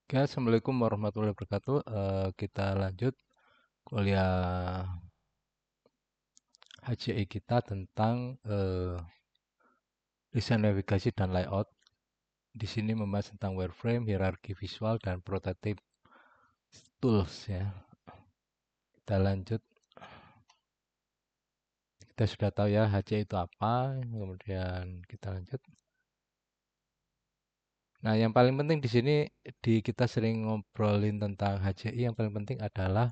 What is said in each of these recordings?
Oke, Assalamualaikum warahmatullahi wabarakatuh. Kita lanjut kuliah HCI kita tentang desain navigasi dan layout. Di sini membahas tentang wireframe, hierarki visual, dan prototype tools ya. Kita lanjut. Kita sudah tahu ya HCI itu apa. Kemudian kita lanjut. Nah, yang paling penting di sini kita sering ngobrolin tentang HCI. Yang paling penting adalah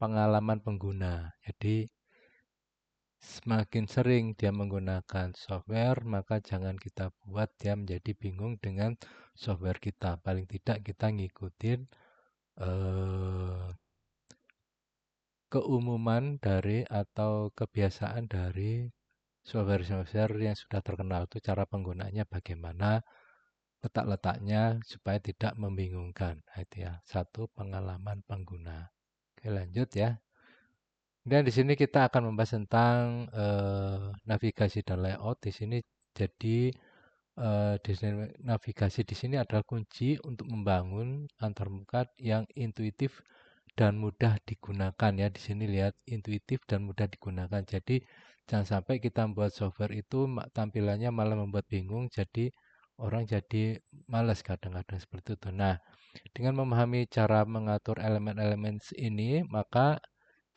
pengalaman pengguna. Jadi semakin sering dia menggunakan software, maka jangan kita buat dia menjadi bingung dengan software kita. Paling tidak kita ngikutin eh, keumuman dari atau kebiasaan dari software-software yang sudah terkenal. Itu cara penggunaannya bagaimana, letak-letaknya supaya tidak membingungkan. Nah, itu ya, satu pengalaman pengguna. Oke, lanjut ya. Dan di sini kita akan membahas tentang navigasi dan layout. Di sini jadi desain navigasi di sini adalah kunci untuk membangun antarmuka yang intuitif dan mudah digunakan ya. Di sini lihat intuitif dan mudah digunakan. Jadi jangan sampai kita membuat software itu tampilannya malah membuat bingung. Jadi orang jadi malas kadang-kadang seperti itu. Nah, dengan memahami cara mengatur elemen-elemen ini, maka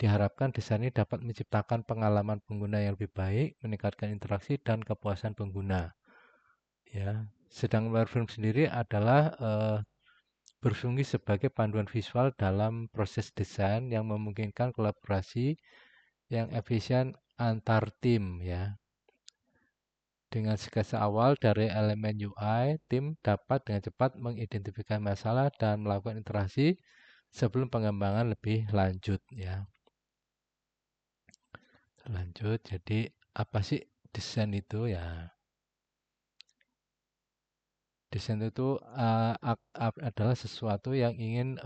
diharapkan desain ini dapat menciptakan pengalaman pengguna yang lebih baik, meningkatkan interaksi dan kepuasan pengguna. Ya, sedang wireframe sendiri adalah berfungsi sebagai panduan visual dalam proses desain yang memungkinkan kolaborasi yang efisien antar tim ya. Dengan sketsa awal dari elemen UI, tim dapat dengan cepat mengidentifikasi masalah dan melakukan interaksi sebelum pengembangan lebih lanjut ya. Lanjut, jadi apa sih desain itu ya? Desain itu adalah sesuatu yang ingin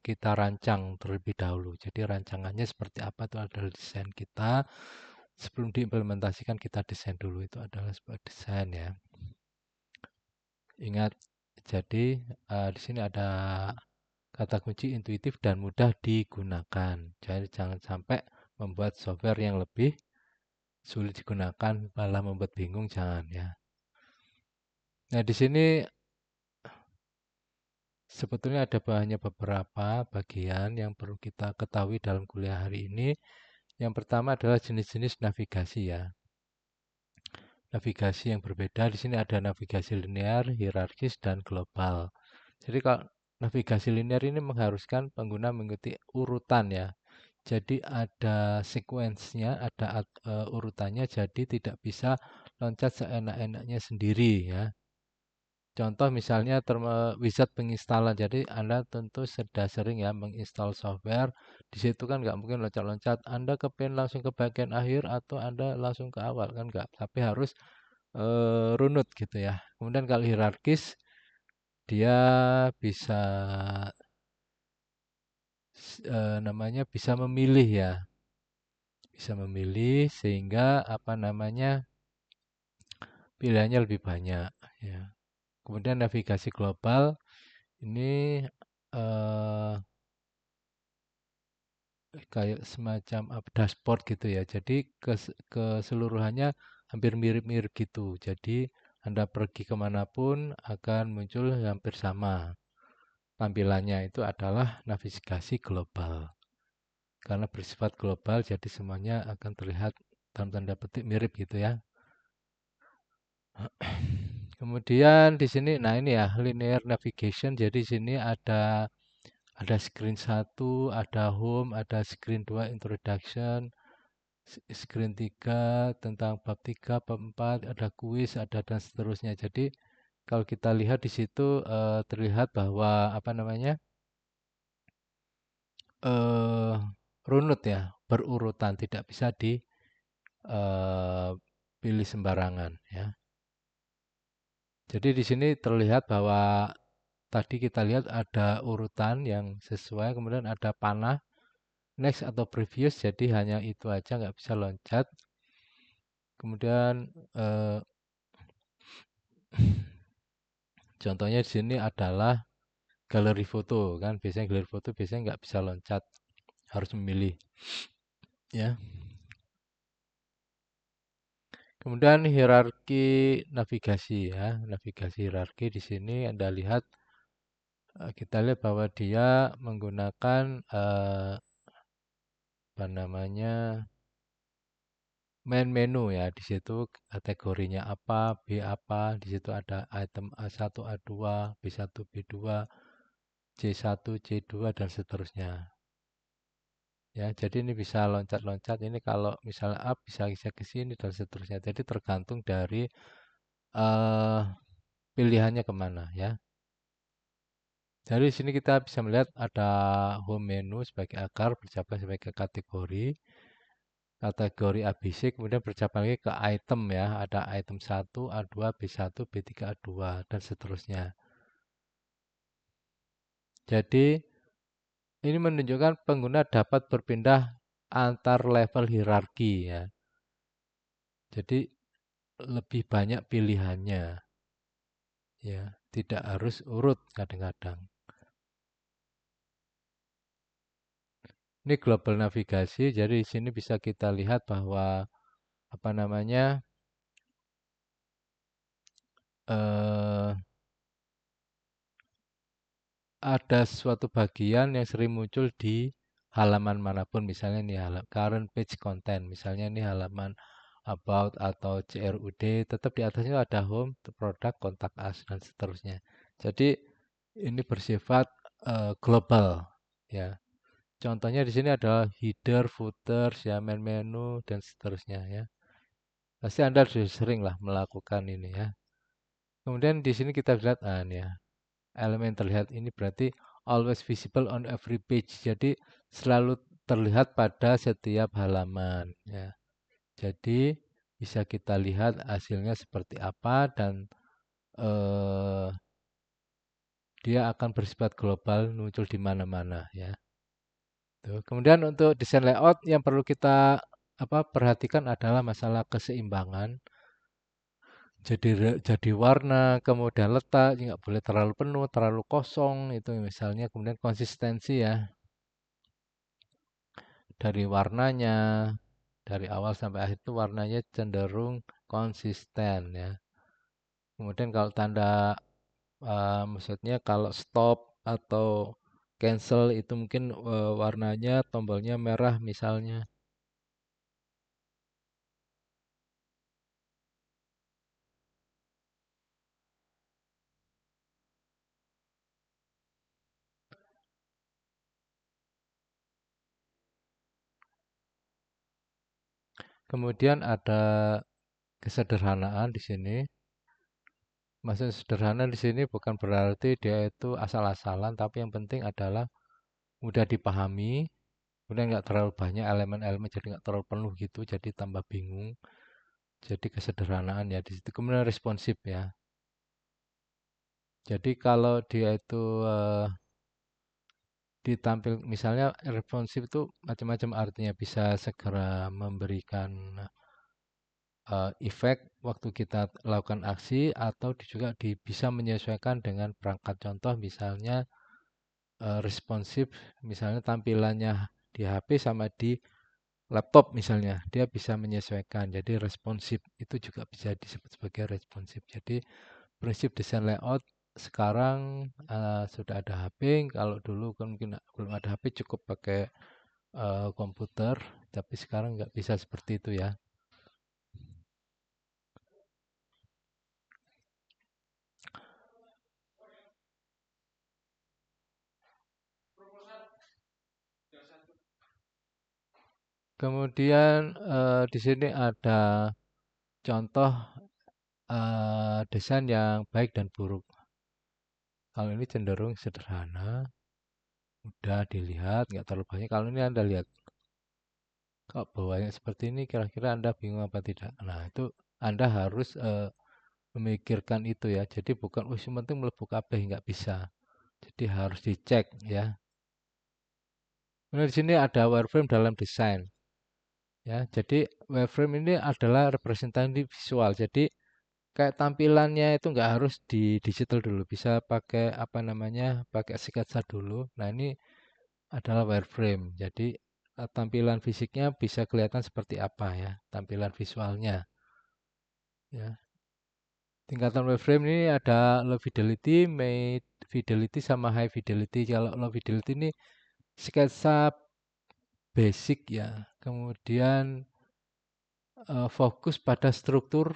kita rancang terlebih dahulu. Jadi rancangannya seperti apa itu adalah desain kita. Sebelum diimplementasikan kita desain dulu itu adalah sebuah desain ya. Ingat, jadi di sini ada kata kunci intuitif dan mudah digunakan. Jadi jangan sampai membuat software yang lebih sulit digunakan malah membuat bingung, jangan ya. Nah, di sini sebetulnya ada hanya beberapa bagian yang perlu kita ketahui dalam kuliah hari ini. Yang pertama adalah jenis-jenis navigasi ya. Navigasi yang berbeda di sini ada navigasi linear, hierarkis, dan global. Jadi kalau navigasi linear ini mengharuskan pengguna mengikuti urutan ya. Jadi ada sequence-nya, ada urutannya, jadi tidak bisa loncat seenak-enaknya sendiri ya. Contoh misalnya wizard penginstalan. Jadi Anda tentu sudah sering ya menginstal software. Di situ kan nggak mungkin loncat-loncat. Anda kepengen langsung ke bagian akhir atau Anda langsung ke awal kan nggak. Tapi harus runut gitu ya. Kemudian kalau hierarkis dia bisa namanya bisa memilih ya. Bisa memilih sehingga apa namanya pilihannya lebih banyak ya. Kemudian navigasi global ini eh, kayak semacam dashboard gitu ya. Jadi keseluruhannya hampir mirip-mirip gitu. Jadi Anda pergi kemanapun akan muncul hampir sama. Tampilannya itu adalah navigasi global. Karena bersifat global, jadi semuanya akan terlihat dalam tanda petik mirip gitu ya. Kemudian di sini, nah ini ya linear navigation. Jadi di sini ada screen 1, ada home, ada screen 2 introduction, screen 3 tentang bab 3, bab 4, ada kuis, ada dan seterusnya. Jadi kalau kita lihat di situ terlihat bahwa apa namanya eh, runut ya, berurutan, tidak bisa dipilih sembarangan ya. Jadi di sini terlihat bahwa tadi kita lihat ada urutan yang sesuai, kemudian ada panah, next atau previous, jadi hanya itu aja nggak bisa loncat. Kemudian contohnya di sini adalah galeri foto kan, biasanya galeri foto biasanya nggak bisa loncat, harus memilih ya. Kemudian hierarki navigasi ya, navigasi hierarki di sini Anda lihat, kita lihat bahwa dia menggunakan apa namanya, main menu ya. Di situ kategorinya apa, B apa, di situ ada item A1, A2, B1, B2, C1, C2 dan seterusnya. Ya, jadi ini bisa loncat-loncat. Ini kalau misalnya up bisa ke sini dan seterusnya. Jadi tergantung dari eh, pilihannya kemana ya. Dari sini kita bisa melihat ada home menu sebagai akar bercabang sebagai kategori. Kategori ABC kemudian bercabang lagi ke item ya. Ada item 1, A2, B1, B3, A2 dan seterusnya. Jadi ini menunjukkan pengguna dapat berpindah antar level hierarki ya. Jadi lebih banyak pilihannya ya, tidak harus urut kadang-kadang. Ini global navigasi, jadi di sini bisa kita lihat bahwa apa namanya eh, ada suatu bagian yang sering muncul di halaman manapun, misalnya ini current page content, misalnya ini halaman about atau CRUD, tetap di atasnya ada home, produk, kontak us dan seterusnya. Jadi ini bersifat global ya. Contohnya di sini adalah header, footer, ya, main menu dan seterusnya ya. Pasti Anda sudah sering lah melakukan ini ya. Kemudian di sini kita lihat ini ya. Elemen terlihat ini berarti always visible on every page. Jadi selalu terlihat pada setiap halaman ya. Jadi bisa kita lihat hasilnya seperti apa dan eh, dia akan bersifat global muncul di mana-mana ya. Tuh. Kemudian untuk desain layout yang perlu kita perhatikan adalah masalah keseimbangan. Jadi warna, kemudian letak, nggak boleh terlalu penuh, terlalu kosong itu misalnya. Kemudian konsistensi ya dari warnanya, dari awal sampai akhir itu warnanya cenderung konsisten ya. Kemudian kalau tanda maksudnya kalau stop atau cancel itu mungkin warnanya tombolnya merah misalnya. Kemudian ada kesederhanaan di sini. Maksud sederhana di sini bukan berarti dia itu asal-asalan, tapi yang penting adalah mudah dipahami, kemudian nggak terlalu banyak elemen-elemen, jadi nggak terlalu penuh gitu, jadi tambah bingung. Jadi kesederhanaan ya di situ. Kemudian responsif ya. Jadi kalau dia itu ditampil, misalnya responsif itu macam-macam artinya, bisa segera memberikan efek waktu kita lakukan aksi atau juga bisa menyesuaikan dengan perangkat contoh misalnya responsif misalnya tampilannya di HP sama di laptop misalnya dia bisa menyesuaikan jadi responsif itu juga bisa disebut sebagai responsif. Jadi prinsip desain layout sekarang sudah ada HP. Kalau dulu kan mungkin belum ada HP cukup pakai komputer, tapi sekarang nggak bisa seperti itu ya. Kemudian di sini ada contoh desain yang baik dan buruk. Kalau ini cenderung sederhana, mudah dilihat, nggak terlalu banyak. Kalau ini Anda lihat, kok bawahnya seperti ini, kira-kira Anda bingung apa tidak? Nah, itu Anda harus memikirkan itu ya. Jadi bukan, yang penting melebu kabeh, nggak bisa. Jadi harus dicek ya. Kemudian di sini ada wireframe dalam desain. Ya, jadi wireframe ini adalah representasi visual. Jadi kayak tampilannya itu nggak harus di digital dulu, bisa pakai apa namanya, pakai sketsa dulu. Nah ini adalah wireframe. Jadi tampilan fisiknya bisa kelihatan seperti apa ya, tampilan visualnya. Ya, tingkatan wireframe ini ada low fidelity, mid fidelity, sama high fidelity. Kalau low fidelity ini sketsa basic ya. Kemudian fokus pada struktur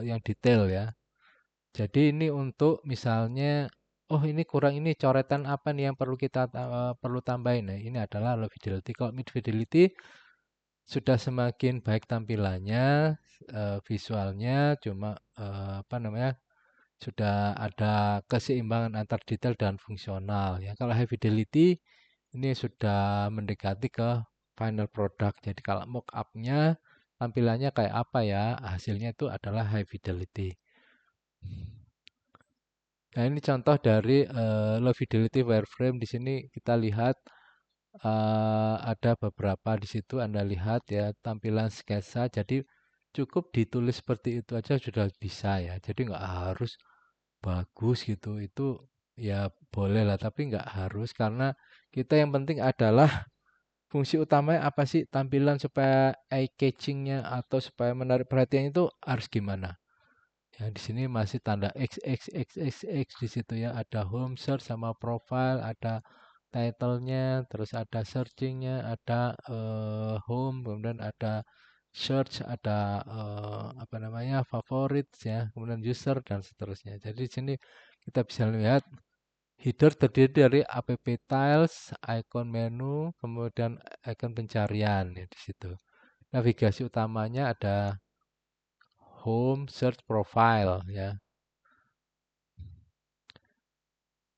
yang detail ya. Jadi ini untuk misalnya, oh ini kurang, ini coretan apa nih yang perlu kita perlu tambahin. Nah, ini adalah low fidelity. Kalau mid fidelity sudah semakin baik tampilannya, visualnya, cuma apa namanya, sudah ada keseimbangan antar detail dan fungsional ya. Kalau high fidelity ini sudah mendekati ke final product. Jadi kalau mock-up-nya tampilannya kayak apa ya, hasilnya itu adalah high fidelity. Nah, ini contoh dari low fidelity wireframe. Di sini kita lihat ada beberapa di situ Anda lihat ya tampilan sketsa. Jadi cukup ditulis seperti itu aja sudah bisa ya. Jadi nggak harus bagus gitu. Itu ya boleh lah, tapi nggak harus karena kita yang penting adalah fungsi utamanya apa sih, tampilan supaya eye catchingnya atau supaya menarik perhatian itu harus gimana. Ya, di sini masih tanda X, X, X, X, X di situ ya. Ada home search sama profile, ada title-nya, terus ada searching-nya, ada home, kemudian ada search, ada apa namanya, favorites ya, kemudian user dan seterusnya. Jadi di sini kita bisa lihat header terdiri dari app tiles, icon menu, kemudian icon pencarian ya di situ. Navigasi utamanya ada home, search, profile ya.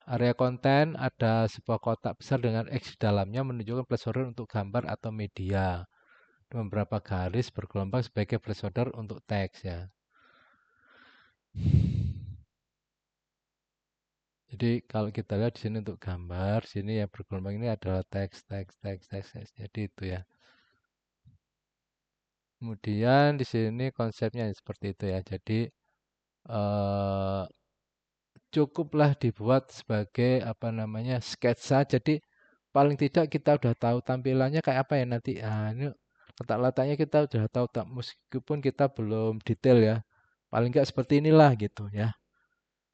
Area konten ada sebuah kotak besar dengan X di dalamnya menunjukkan placeholder untuk gambar atau media. Dan beberapa garis bergelombang sebagai placeholder untuk teks ya. Jadi kalau kita lihat di sini untuk gambar, sini yang bergelombang ini adalah teks, teks, teks, teks, teks. Jadi itu ya. Kemudian di sini konsepnya seperti itu ya. Jadi eh, cukuplah dibuat sebagai apa namanya sketsa. Jadi paling tidak kita udah tahu tampilannya kayak apa ya nanti. Nah, ini letak-letaknya kita udah tahu tak, meskipun kita belum detail ya. Paling nggak seperti inilah gitu ya.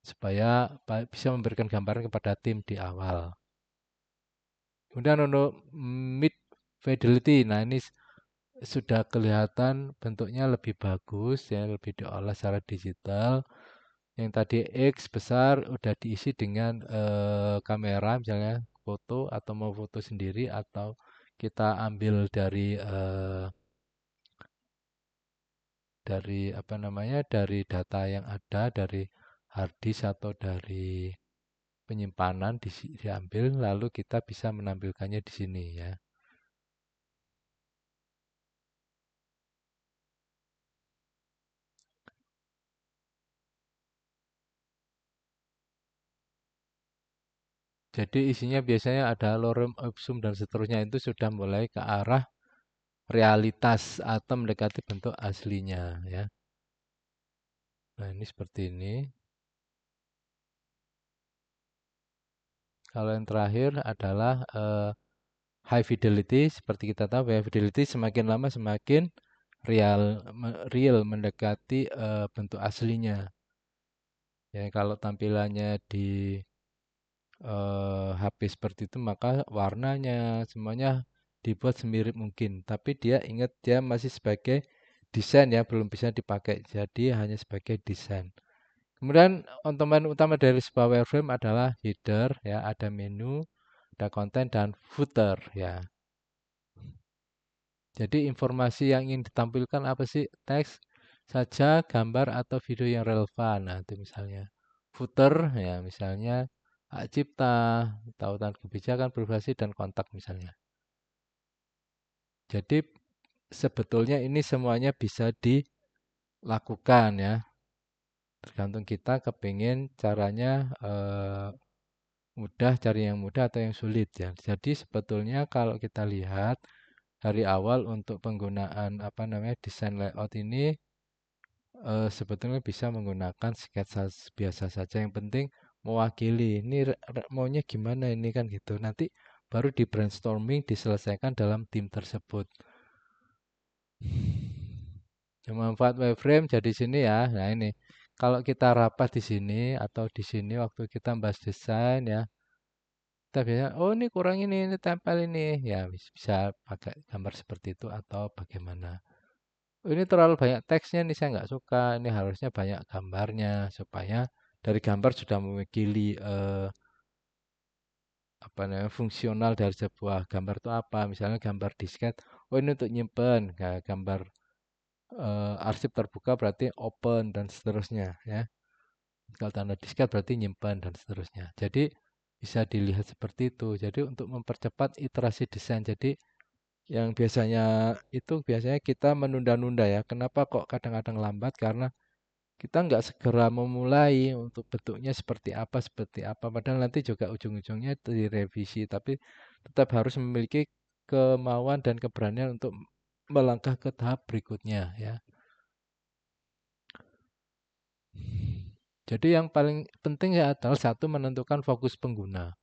Supaya bisa memberikan gambaran kepada tim di awal. Kemudian untuk mid fidelity. Nah, ini sudah kelihatan bentuknya lebih bagus ya, lebih diolah secara digital. Yang tadi X besar udah diisi dengan kamera misalnya foto, atau mau foto sendiri, atau kita ambil dari apa namanya, dari data yang ada dari hard disk atau dari penyimpanan diambil, lalu kita bisa menampilkannya di sini ya. Jadi isinya biasanya ada lorem ipsum dan seterusnya, itu sudah mulai ke arah realitas atau mendekati bentuk aslinya ya. Nah, ini seperti ini. Kalau yang terakhir adalah high fidelity. Seperti kita tahu, high fidelity semakin lama semakin real mendekati bentuk aslinya. Ya, kalau tampilannya di HP seperti itu, maka warnanya semuanya dibuat semirip mungkin. Tapi dia ingat dia masih sebagai desain ya, belum bisa dipakai. Jadi hanya sebagai desain. Kemudian komponen utama dari sebuah wireframe adalah header ya, ada menu, ada konten dan footer ya. Jadi informasi yang ingin ditampilkan apa sih? Teks saja, gambar atau video yang relevan. Nah, itu misalnya footer ya, misalnya hak cipta, tautan kebijakan, privasi dan kontak misalnya. Jadi sebetulnya ini semuanya bisa dilakukan ya. Tergantung kita kepingin caranya mudah, cari yang mudah atau yang sulit ya. Jadi sebetulnya kalau kita lihat dari awal untuk penggunaan apa namanya desain layout ini sebetulnya bisa menggunakan sketsa biasa saja, yang penting mewakili, ini maunya gimana ini kan gitu. Nanti baru di brainstorming diselesaikan dalam tim tersebut. Manfaat wireframe jadi sini ya. Nah ini, kalau kita rapat di sini atau di sini waktu kita bahas desain ya, kita biasanya, oh ini kurang ini tempel ini. Ya bisa pakai gambar seperti itu atau bagaimana. Oh, ini terlalu banyak teksnya nih, saya nggak suka. Ini harusnya banyak gambarnya supaya dari gambar sudah mewakili apa namanya, fungsional dari sebuah gambar itu apa. Misalnya gambar disket, oh ini untuk nyimpen. Nah, gambar arsip terbuka berarti open dan seterusnya ya. Kalau tanda disket berarti nyimpan dan seterusnya. Jadi bisa dilihat seperti itu. Jadi untuk mempercepat iterasi desain. Jadi yang biasanya kita menunda-nunda ya. Kenapa kok kadang-kadang lambat? Karena kita nggak segera memulai untuk bentuknya seperti apa. Padahal nanti juga ujung-ujungnya direvisi. Tapi tetap harus memiliki kemauan dan keberanian untuk melangkah ke tahap berikutnya ya. Jadi yang paling penting ya adalah satu, menentukan fokus pengguna.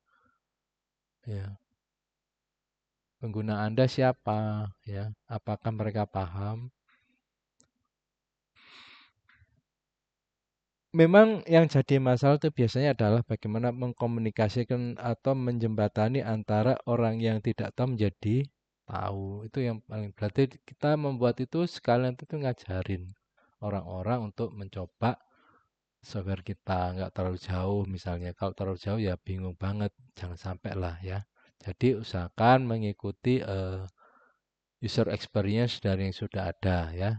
Ya, pengguna Anda siapa? Ya, apakah mereka paham? Memang yang jadi masalah itu biasanya adalah bagaimana mengkomunikasikan atau menjembatani antara orang yang tidak tahu menjadi tahu. Itu yang paling berarti kita membuat itu sekalian itu ngajarin orang-orang untuk mencoba software kita, nggak terlalu jauh misalnya. Kalau terlalu jauh ya bingung banget, jangan sampai lah ya. Jadi usahakan mengikuti user experience dari yang sudah ada ya.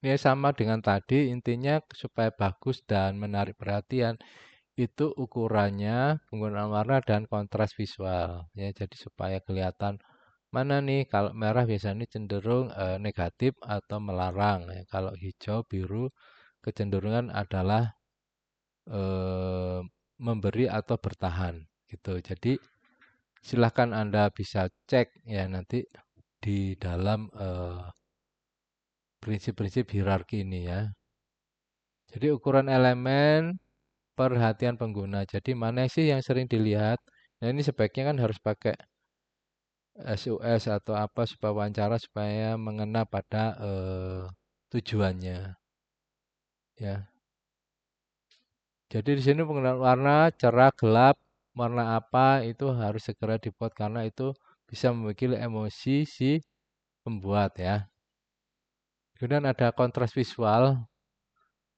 Ya sama dengan tadi, intinya supaya bagus dan menarik perhatian, itu ukurannya penggunaan warna dan kontras visual ya. Jadi supaya kelihatan mana nih, kalau merah biasanya cenderung negatif atau melarang ya. Kalau hijau, biru kecenderungan adalah eh, memberi atau bertahan gitu. Jadi silahkan Anda bisa cek ya nanti di dalam prinsip-prinsip hierarki ini ya. Jadi ukuran elemen, perhatian pengguna. Jadi mana sih yang sering dilihat? Nah ini sebaiknya kan harus pakai SUS atau apa supaya wawancara supaya mengena pada tujuannya ya. Jadi di sini penggunaan warna cerah, gelap, warna apa itu harus segera dibuat karena itu bisa mewakili emosi si pembuat ya. Kemudian ada kontras visual,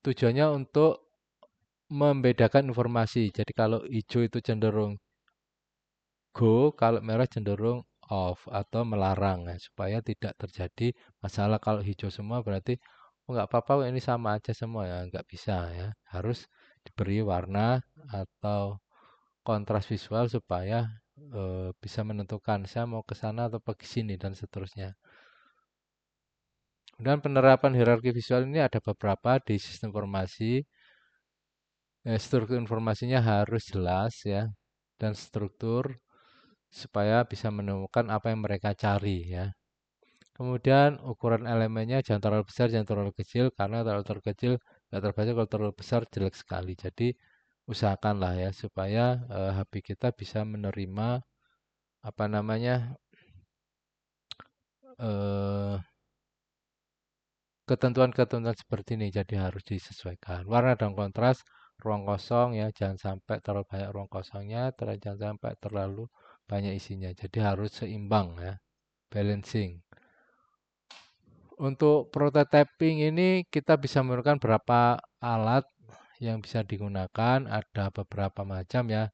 tujuannya untuk membedakan informasi. Jadi kalau hijau itu cenderung go, kalau merah cenderung off atau melarang ya, supaya tidak terjadi masalah. Kalau hijau semua berarti oh, nggak apa-apa, ini sama aja semua ya, nggak bisa ya. Harus diberi warna atau kontras visual supaya bisa menentukan saya mau ke sana atau ke sini dan seterusnya. Dan penerapan hierarki visual ini ada beberapa di sistem informasi. Struktur informasinya harus jelas ya, dan struktur supaya bisa menemukan apa yang mereka cari ya. Kemudian ukuran elemennya jangan terlalu besar, jangan terlalu kecil, karena terlalu kecil nggak terbaca, kalau terlalu besar jelek sekali. Jadi usahakanlah ya supaya HP kita bisa menerima apa namanya eh, ketentuan-ketentuan seperti ini. Jadi harus disesuaikan. Warna dan kontras, ruang kosong ya, jangan sampai terlalu banyak ruang kosongnya, jangan sampai terlalu banyak isinya. Jadi harus seimbang ya, balancing. Untuk prototyping ini kita bisa menggunakan beberapa alat yang bisa digunakan, ada beberapa macam ya.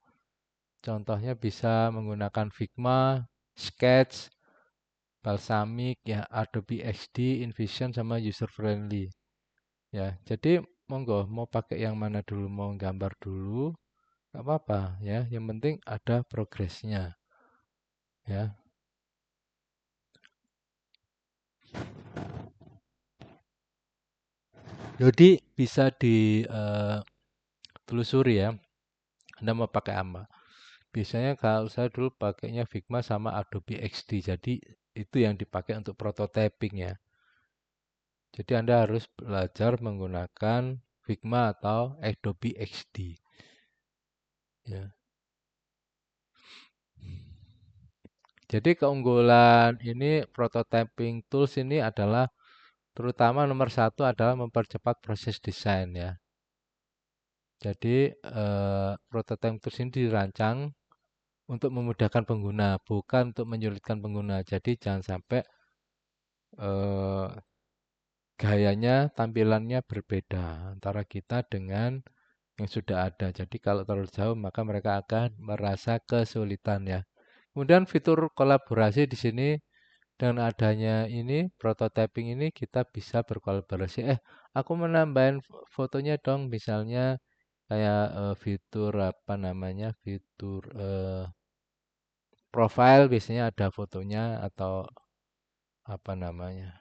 Contohnya bisa menggunakan Figma, Sketch, Balsamic, ya, Adobe XD, InVision sama user friendly. Ya, jadi monggo mau pakai yang mana dulu, mau gambar dulu, nggak apa-apa ya. Yang penting ada progresnya ya. Jadi bisa ditelusuri ya. Anda mau pakai apa? Biasanya kalau saya dulu pakainya Figma sama Adobe XD. Jadi Itu yang dipakai untuk prototyping ya. Jadi Anda harus belajar menggunakan Figma atau Adobe XD. Ya. Jadi keunggulan ini prototyping tools ini adalah terutama nomor satu adalah mempercepat proses desain ya. Jadi prototyping tools ini dirancang untuk memudahkan pengguna, bukan untuk menyulitkan pengguna. Jadi jangan sampai eh, gayanya, tampilannya berbeda antara kita dengan yang sudah ada. Jadi kalau terlalu jauh maka mereka akan merasa kesulitan ya. Kemudian fitur kolaborasi di sini dengan adanya ini prototyping ini kita bisa berkolaborasi. Aku menambahin fotonya dong, misalnya kayak fitur apa namanya, fitur profile biasanya ada fotonya atau apa namanya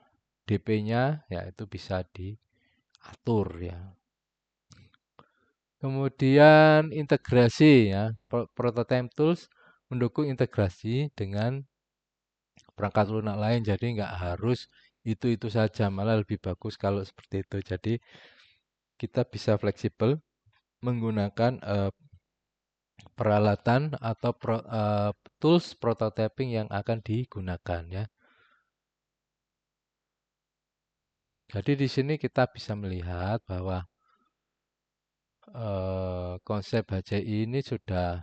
DP-nya ya itu bisa diatur ya. Kemudian integrasi ya, prototype tools mendukung integrasi dengan perangkat lunak lain, jadi nggak harus itu saja, malah lebih bagus kalau seperti itu. Jadi kita bisa fleksibel menggunakan peralatan atau tools prototyping yang akan digunakan ya. Jadi di sini kita bisa melihat bahwa konsep HCI ini sudah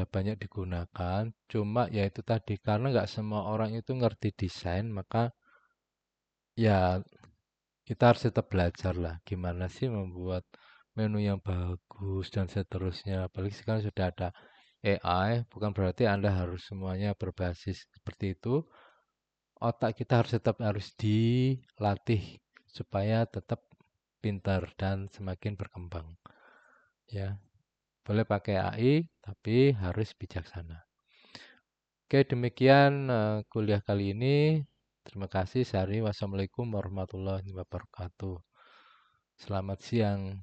banyak digunakan. Cuma ya itu tadi karena nggak semua orang itu ngerti desain, maka ya kita harus tetap belajar lah gimana sih membuat menu yang bagus dan seterusnya. Apalagi sekarang sudah ada AI, bukan berarti Anda harus semuanya berbasis seperti itu. Otak kita harus dilatih supaya tetap pintar dan semakin berkembang. Ya, boleh pakai AI, tapi harus bijaksana. Oke, demikian kuliah kali ini. Terima kasih, Sari. Wassalamualaikum warahmatullahi wabarakatuh. Selamat siang.